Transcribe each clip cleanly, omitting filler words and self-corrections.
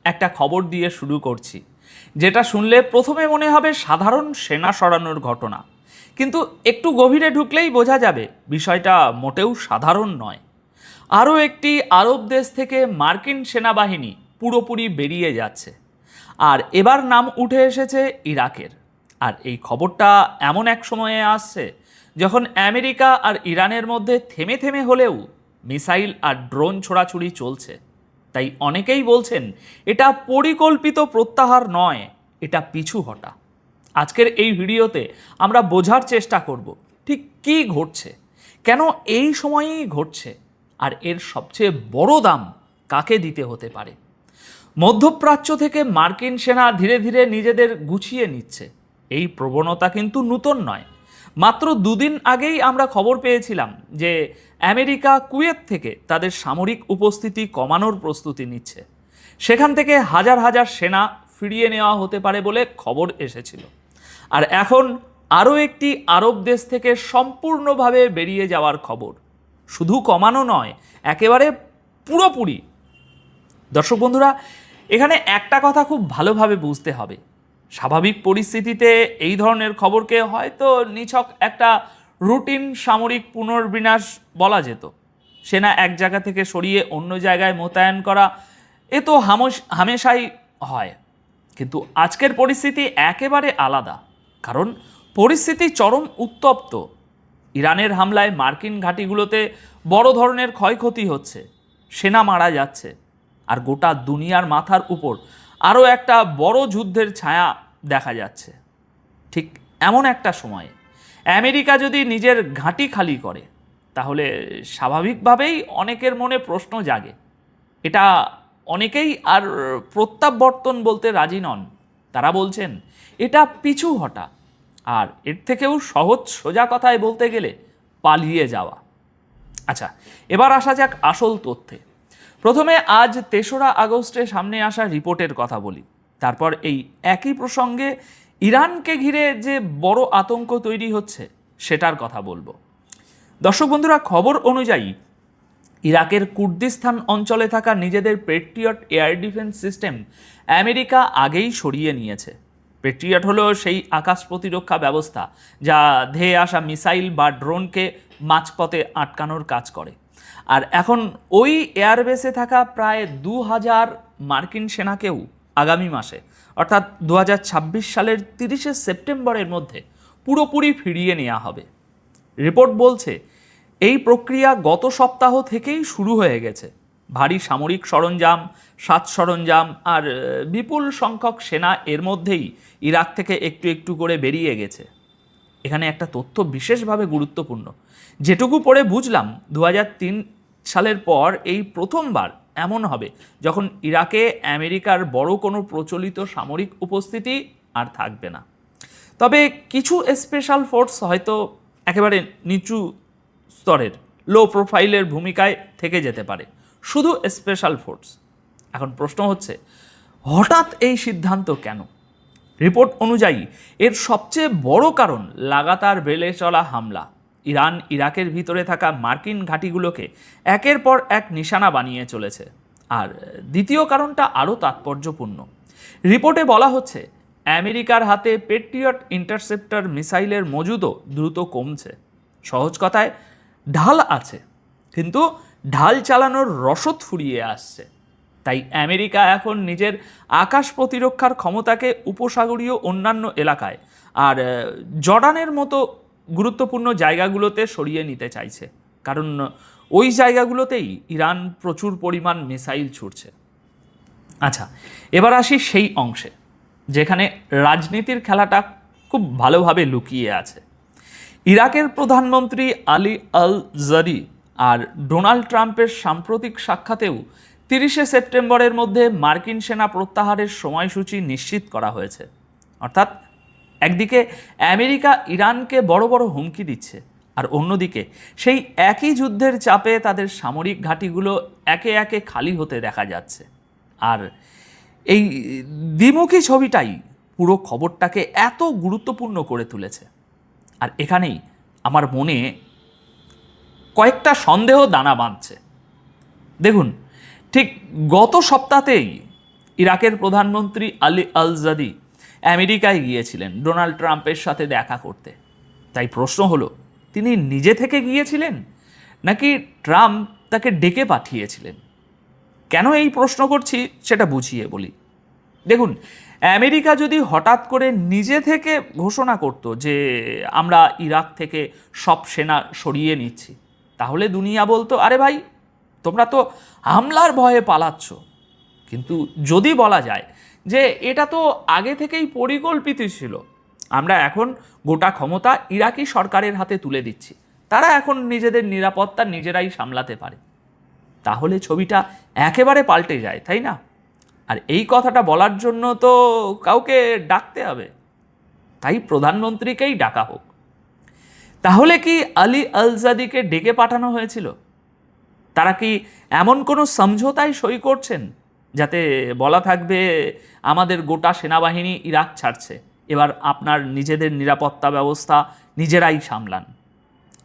একটা খবর দিয়ে শুরু করছি, যেটা শুনলে প্রথমে মনে হবে সাধারণ সেনা সরানোর ঘটনা, কিন্তু একটু গভীরে ঢুকলেই বোঝা যাবে বিষয়টা মোটেও সাধারণ নয়। আরও একটি আরব দেশ থেকে মার্কিন সেনাবাহিনী পুরোপুরি বেরিয়ে যাচ্ছে, আর এবার নাম উঠে এসেছে ইরাকের। আর এই খবরটা এমন এক সময়ে আসছে যখন আমেরিকা আর ইরানের মধ্যে থেমে থেমে হলেও মিসাইল আর ড্রোন ছোড়াছুড়ি চলছে। তাই অনেকেই বলছেন এটা পরিকল্পিত প্রত্যাহার নয়, এটা পিছু হটা। আজকের এই ভিডিওতে আমরা বোঝার চেষ্টা করব ঠিক কী ঘটছে, কেন এই সময়েই ঘটছে, আর এর সবচেয়ে বড় দাম কাকে দিতে হতে পারে। মধ্যপ্রাচ্য থেকে মার্কিন সেনা ধীরে ধীরে নিজেদের গুছিয়ে নিচ্ছে, এই প্রবণতা কিন্তু নতুন নয়। মাত্র দুদিন আগেই আমরা খবর পেয়েছিলাম যে আমেরিকা কুয়েত থেকে তাদের সামরিক উপস্থিতি কমানোর প্রস্তুতি নিচ্ছে। সেখান থেকে হাজার হাজার সেনা ফিরিয়ে নেওয়া হতে পারে বলে খবর এসেছিল। আর এখন আরও একটি আরব দেশ থেকে সম্পূর্ণভাবে বেরিয়ে যাওয়ার খবর। শুধু কমানো নয়, একেবারে পুরোপুরি। দর্শক বন্ধুরা, এখানে একটা কথা খুব ভালোভাবে বুঝতে হবে। স্বাভাবিক পরিস্থিতিতে এই ধরনের খবরকে হয়তো নিছক একটা রুটিন সামরিক পুনর্বিন্যাস বলা যেত। সেনা এক জায়গা থেকে সরিয়ে অন্য জায়গায় মোতায়েন করা এ তো হামেশাই হয়, কিন্তু আজকের পরিস্থিতি একেবারে আলাদা। কারণ পরিস্থিতি চরম উত্তপ্ত। ইরানের হামলায় মার্কিন ঘাঁটিগুলোতে বড় ধরনের ক্ষয়ক্ষতি হচ্ছে, সেনা মারা যাচ্ছে, আর গোটা দুনিয়ার মাথার উপর আরও একটা বড় যুদ্ধের ছায়া দেখা যাচ্ছে। ঠিক এমন একটা সময়ে আমেরিকা যদি নিজের ঘাঁটি খালি করে, তাহলে স্বাভাবিকভাবেই অনেকের মনে প্রশ্ন জাগে। এটা অনেকেই আর প্রত্যাবর্তন বলতে রাজি নন। তারা বলছেন এটা পিছু হটা, আর এর থেকেও সহজ সোজা কথায় বলতে গেলে পালিয়ে যাওয়া। আচ্ছা, এবার আসা যাক আসল তথ্যে। প্রথমে আজ ৩রা আগস্টে সামনে আসা রিপোর্টের কথা বলি, তারপর এই একই প্রসঙ্গে ইরানকে ঘিরে যে বড় আতঙ্ক তৈরি হচ্ছে সেটার কথা বলবো। দর্শক বন্ধুরা, খবর অনুযায়ী ইরাকের কুর্দিস্তান অঞ্চলে থাকা নিজেদের patriot air defence system America আগেই সরিয়ে নিয়েছে। পেট্রিয়ট হলো সেই আকাশ প্রতিরক্ষা ব্যবস্থা যা ধেয়ে আসা মিসাইল বা ড্রোনকে মাঝপথে আটকানোর কাজ করে। আর এখন ওই এয়ারবেসে থাকা প্রায় ২০০০ মার্কিন সেনাকেও আগামী মাসে অর্থাৎ ২০২৬ সালের ৩০শে সেপ্টেম্বরের মধ্যে পুরোপুরি ফিরিয়ে নেওয়া হবে। রিপোর্ট বলছে এই প্রক্রিয়া গত সপ্তাহ থেকেই শুরু হয়ে গেছে। ভারী সামরিক সরঞ্জাম, সাজ সরঞ্জাম আর বিপুল সংখ্যক সেনা এর মধ্যেই ইরাক থেকে একটু একটু করে বেরিয়ে গেছে। এখানে একটা তথ্য বিশেষভাবে গুরুত্বপূর্ণ, যেটুকু পড়ে বুঝলাম ২০০৩ সালের পর এই প্রথমবার এমন হবে যখন ইরাকে আমেরিকার বড় কোনো প্রচলিত সামরিক উপস্থিতি আর থাকবে না। তবে কিছু স্পেশাল ফোর্স হয়তো একেবারে নিচু স্তরের লো প্রোফাইলের ভূমিকায় থেকে যেতে পারে, শুধু স্পেশাল ফোর্স। এখন প্রশ্ন হচ্ছে, হঠাৎ এই সিদ্ধান্ত কেন? রিপোর্ট অনুযায়ী এর সবচেয়ে বড় কারণ লাগাতার বেড়ে চলা হামলা। ইরান ইরাকের ভিতরে থাকা মার্কিন ঘাঁটিগুলোকে একের পর এক নিশানা বানিয়ে চলেছে। আর দ্বিতীয় কারণটা আরও তাৎপর্যপূর্ণ। রিপোর্টে বলা হচ্ছে আমেরিকার হাতে পেট্রিয়ট ইন্টারসেপ্টর মিসাইলের মজুদও দ্রুত কমছে। সহজ কথায়, ঢাল আছে, কিন্তু ঢাল চালানোর রসদ ফুরিয়ে আসছে। তাই আমেরিকা এখন নিজের আকাশ প্রতিরক্ষার ক্ষমতাকে উপসাগরীয় অন্যান্য এলাকায় আর জর্ডানের মতো গুরুত্বপূর্ণ জায়গাগুলোতে সরিয়ে নিতে চাইছে, কারণ ওই জায়গাগুলোতেই ইরান প্রচুর পরিমাণ মিসাইল ছুড়ছে। আচ্ছা, এবার আসি সেই অংশে যেখানে রাজনীতির খেলাটা খুব ভালোভাবে লুকিয়ে আছে। ইরাকের প্রধানমন্ত্রী আলী আল জারি আর ডোনাল্ড ট্রাম্পের সাম্প্রতিক সাক্ষাতেও ৩০শে সেপ্টেম্বরের মধ্যে মার্কিন সেনা প্রত্যাহারের সময়সূচি নিশ্চিত করা হয়েছে। অর্থাৎ একদিকে আমেরিকা ইরানকে বড় বড় হুমকি দিচ্ছে, আর অন্যদিকে সেই একই যুদ্ধের চাপে তাদের সামরিক ঘাঁটিগুলো একে একে খালি হতে দেখা যাচ্ছে। আর এই দ্বিমুখী ছবিটাই পুরো খবরটাকে এত গুরুত্বপূর্ণ করে তুলেছে। আর এখানেই আমার মনে কয়েকটা সন্দেহ দানা বাঁধছে। দেখুন, ঠিক গত সপ্তাহতেই ইরাকের প্রধানমন্ত্রী আলী আল জাদি আমেরিকায় গিয়েছিলেন ডোনাল্ড ট্রাম্পের সাথে দেখা করতে। তাই প্রশ্ন হলো, তিনি নিজে থেকে গিয়েছিলেন নাকি ট্রাম্প তাকে ডেকে পাঠিয়েছিলেন? কেন এই প্রশ্ন করছি সেটা বুঝিয়ে বলি। দেখুন, আমেরিকা যদি হঠাৎ করে নিজে থেকে ঘোষণা করত যে আমরা ইরাক থেকে সব সেনা সরিয়ে নিচ্ছি, তাহলে দুনিয়া বলতো, আরে ভাই, তোমরা তো হামলার ভয়ে পালাচ্ছ। কিন্তু যদি বলা যায় যে এটা তো আগে থেকেই পরিকল্পিত ছিল, আমরা এখন গোটা ক্ষমতা ইরাকি সরকারের হাতে তুলে দিচ্ছি, তারা এখন নিজেদের নিরাপত্তা নিজেরাই সামলাতে পারে, তাহলে ছবিটা একেবারে পাল্টে যায়, তাই না? আর এই কথাটা বলার জন্য তো কাউকে ডাকতে হবে, তাই প্রধানমন্ত্রীকেই ডাকা হোক। তাহলে কি আলী আল জাদিকে ডেকে পাঠানো হয়েছিল? তারা কি এমন কোনো সমঝোতায় সই করছেন যাতে বলা থাকবে আমাদের গোটা সেনাবাহিনী ইরাক ছাড়ছে, এবার আপনার নিজেদের নিরাপত্তা ব্যবস্থা নিজেরাই সামলান?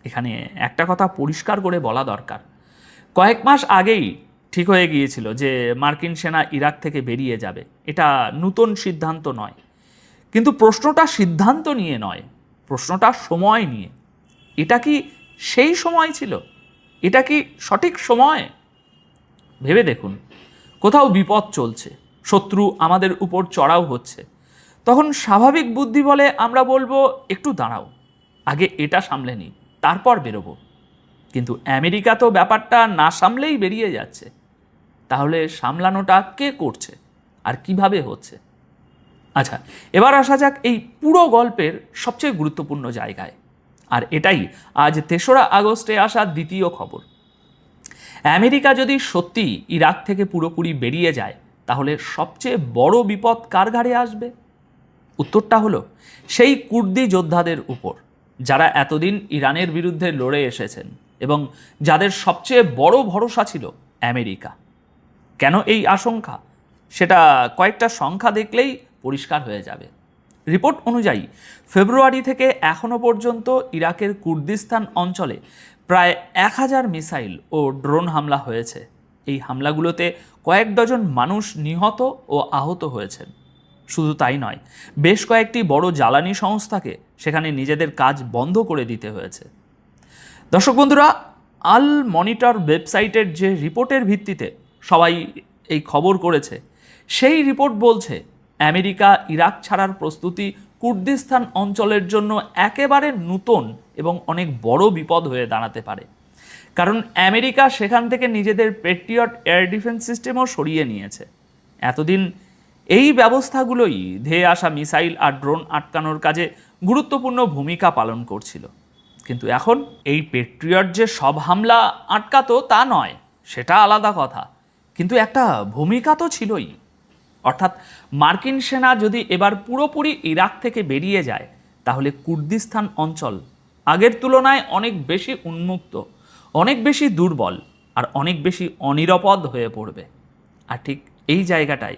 এখানে একটা কথা পরিষ্কার করে বলা দরকার, কয়েক মাস আগেই ঠিক হয়ে গিয়েছিল যে মার্কিন সেনা ইরাক থেকে বেরিয়ে যাবে। এটা নতুন সিদ্ধান্ত নয়, কিন্তু প্রশ্নটা সিদ্ধান্ত নিয়ে নয়, প্রশ্নটা সময় নিয়ে। এটা কি সেই সময় ছিল? এটা কি সঠিক সময়? ভেবে দেখুন, কোথাও বিপদ চলছে, শত্রু আমাদের উপর চড়াও হচ্ছে, তখন স্বাভাবিক বুদ্ধি বলে আমরা বলবো একটু দাঁড়াও, আগে এটা সামলে নিই, তারপর বেরোবো। কিন্তু আমেরিকা তো ব্যাপারটা না সামলেই বেরিয়ে যাচ্ছে। তাহলে সামলানোটা কে করছে আর কিভাবে হচ্ছে? আচ্ছা, এবার আসা যাক এই পুরো গল্পের সবচেয়ে গুরুত্বপূর্ণ জায়গায়। আর এটাই আজ ৩রা আগস্টে আসা দ্বিতীয় খবর। আমেরিকা যদি সত্যি ইরাক থেকে পুরোপুরি বেরিয়ে যায়, তাহলে সবচেয়ে বড় বিপদ কার ঘাড়ে আসবে? উত্তরটা হলো সেই কুর্দি যোদ্ধাদের উপর, যারা এতদিন ইরানের বিরুদ্ধে লড়ে এসেছেন এবং যাদের সবচেয়ে বড় ভরসা ছিল আমেরিকা। কেন এই আশঙ্কা? সেটা কয়েকটা সংখ্যা দেখলেই পরিষ্কার হয়ে যাবে। রিপোর্ট অনুযায়ী ফেব্রুয়ারি থেকে এখনও পর্যন্ত ইরাকের কুর্দিস্তান অঞ্চলে প্রায় 1000 মিসাইল ও ড্রোন হামলা হয়েছে। এই হামলাগুলোতে কয়েক ডজন মানুষ নিহত ও আহত হয়েছেন। শুধু তাই নয়, বেশ কয়েকটি বড় জ্বালানি সংস্থাকে সেখানে নিজেদের কাজ বন্ধ করে দিতে হয়েছে। দর্শক বন্ধুরা, আল মনিটর ওয়েবসাইটের যে রিপোর্টের ভিত্তিতে সবাই এই খবর করেছে, সেই রিপোর্ট বলছে আমেরিকা ইরাক ছাড়ার প্রস্তুতি কুর্দিস্তান অঞ্চলের জন্য একেবারে নতুন এবং অনেক বড় বিপদ হয়ে দাঁড়াতে পারে। কারণ আমেরিকা সেখান থেকে নিজেদের পেট্রিয়ট এয়ার ডিফেন্স সিস্টেমও সরিয়ে নিয়েছে। এতদিন এই ব্যবস্থাগুলোই ধেয়ে আসা মিসাইল আর ড্রোন আটকানোর কাজে গুরুত্বপূর্ণ ভূমিকা পালন করছিল। কিন্তু এখন এই পেট্রিয়ট যে সব হামলা আটকাতো তা নয়, সেটা আলাদা কথা, কিন্তু একটা ভূমিকা তো ছিলই। অর্থাৎ মার্কিন সেনা যদি এবার পুরোপুরি ইরাক থেকে বেরিয়ে যায়, তাহলে কুর্দিস্তান অঞ্চল আগের তুলনায় অনেক বেশি উন্মুক্ত, অনেক বেশি দুর্বল আর অনেক বেশি অনিরাপদ হয়ে পড়বে। আর ঠিক এই জায়গাটাই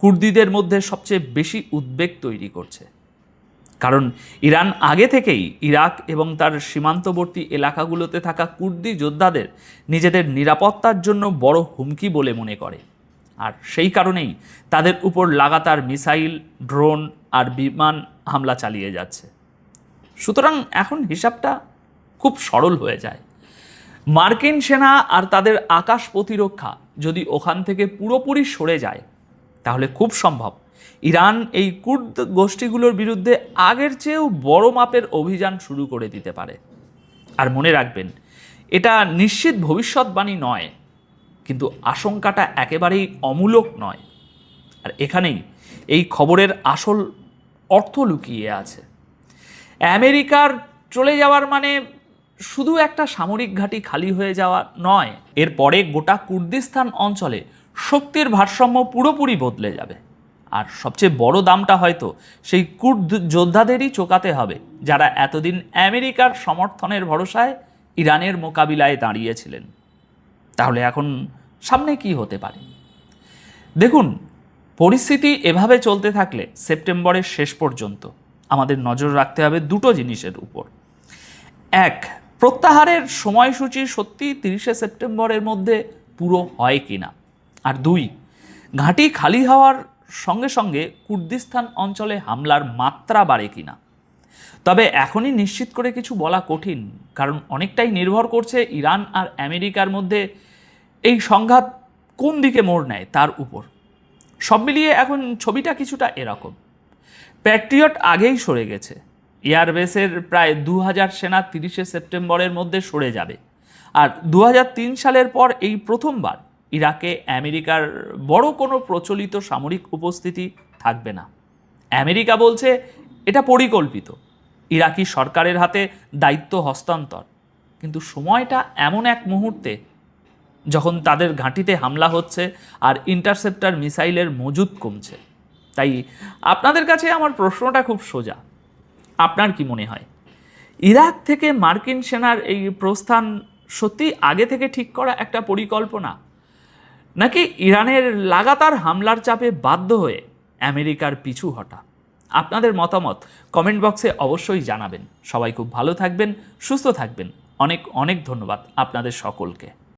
কুর্দিদের মধ্যে সবচেয়ে বেশি উদ্বেগ তৈরি করছে। কারণ ইরান আগে থেকেই ইরাক এবং তার সীমান্তবর্তী এলাকাগুলোতে থাকা কুর্দি যোদ্ধাদের নিজেদের নিরাপত্তার জন্য বড় হুমকি বলে মনে করে। আর সেই কারণেই তাদের উপর লাগাতার মিসাইল, ড্রোন আর বিমান হামলা চালিয়ে যাচ্ছে। সুতরাং এখন হিসাবটা খুব সরল হয়ে যায়। মার্কিন সেনা আর তাদের আকাশ প্রতিরক্ষা যদি ওখান থেকে পুরোপুরি সরে যায়, তাহলে খুব সম্ভব ইরান এই কুর্দ গোষ্ঠীগুলোর বিরুদ্ধে আগের চেয়েও বড় মাপের অভিযান শুরু করে দিতে পারে। আর মনে রাখবেন, এটা নিশ্চিত ভবিষ্যৎবাণী নয়, কিন্তু আশঙ্কাটা একেবারেই অমূলক নয়। আর এখানেই এই খবরের আসল অর্থ লুকিয়ে আছে। আমেরিকার চলে যাওয়ার মানে শুধু একটা সামরিক ঘাঁটি খালি হয়ে যাওয়া নয়, এরপরে গোটা কুর্দিস্তান অঞ্চলে শক্তির ভারসাম্য পুরোপুরি বদলে যাবে। আর সবচেয়ে বড় দামটা হয়তো সেই কুর্দ যোদ্ধাদেরই চোকাতে হবে, যারা এতদিন আমেরিকার সমর্থনের ভরসায় ইরানের মোকাবিলায় দাঁড়িয়েছিলেন। তাহলে এখন সামনে কি হতে পারে? দেখুন, পরিস্থিতি এভাবে চলতে থাকলে সেপ্টেম্বরের শেষ পর্যন্ত আমাদের নজর রাখতে হবে দুটো জিনিসের উপর। এক, প্রত্যাহারের সময়সূচি সত্যি 30শে সেপ্টেম্বরের মধ্যে পুরো হয় কিনা। আর দুই, ঘাঁটি খালি হওয়ার সঙ্গে সঙ্গে কুর্দিস্তান অঞ্চলে হামলার মাত্রা বাড়ে কিনা, তবে এখনই নিশ্চিত করে কিছু বলা কঠিন, কারণ অনেকটাই নির্ভর করছে ইরান আর আমেরিকার মধ্যে এই সংঘাত কোন দিকে মোড় নেয় তার উপর। সব মিলিয়ে এখন ছবিটা কিছুটা এরকম। প্যাট্রিয়ট আগেই সরে গেছে, এয়ারবেসের প্রায় 2000 সেনা 30শে সেপ্টেম্বরের মধ্যে সরে যাবে, আর 2003 সালের পর এই প্রথমবার ইরাকে আমেরিকার বড় কোনো প্রচলিত সামরিক উপস্থিতি থাকবে না। আমেরিকা বলছে এটা পরিকল্পিত, ইরাকি সরকারের হাতে দায়িত্ব হস্তান্তর। কিন্তু সময়টা এমন এক মুহূর্তে যখন তাদের ঘাঁটিতে হামলা হচ্ছে আর ইন্টারসেপ্টর মিসাইলের মজুদ কমছে। তাই আপনাদের কাছে আমার প্রশ্নটা খুব সোজা, আপনার কি মনে হয় ইরাক থেকে মার্কিন সেনার এই প্রস্থান সত্যি আগে থেকে ঠিক করা একটা পরিকল্পনা, নাকি ইরানের লাগাতার হামলার চাপে বাধ্য হয়ে আমেরিকার পিছু হটা? আপনাদের মতামত কমেন্ট বক্সে অবশ্যই জানাবেন। সবাই খুব ভালো থাকবেন, সুস্থ থাকবেন। অনেক অনেক ধন্যবাদ আপনাদের সকলকে।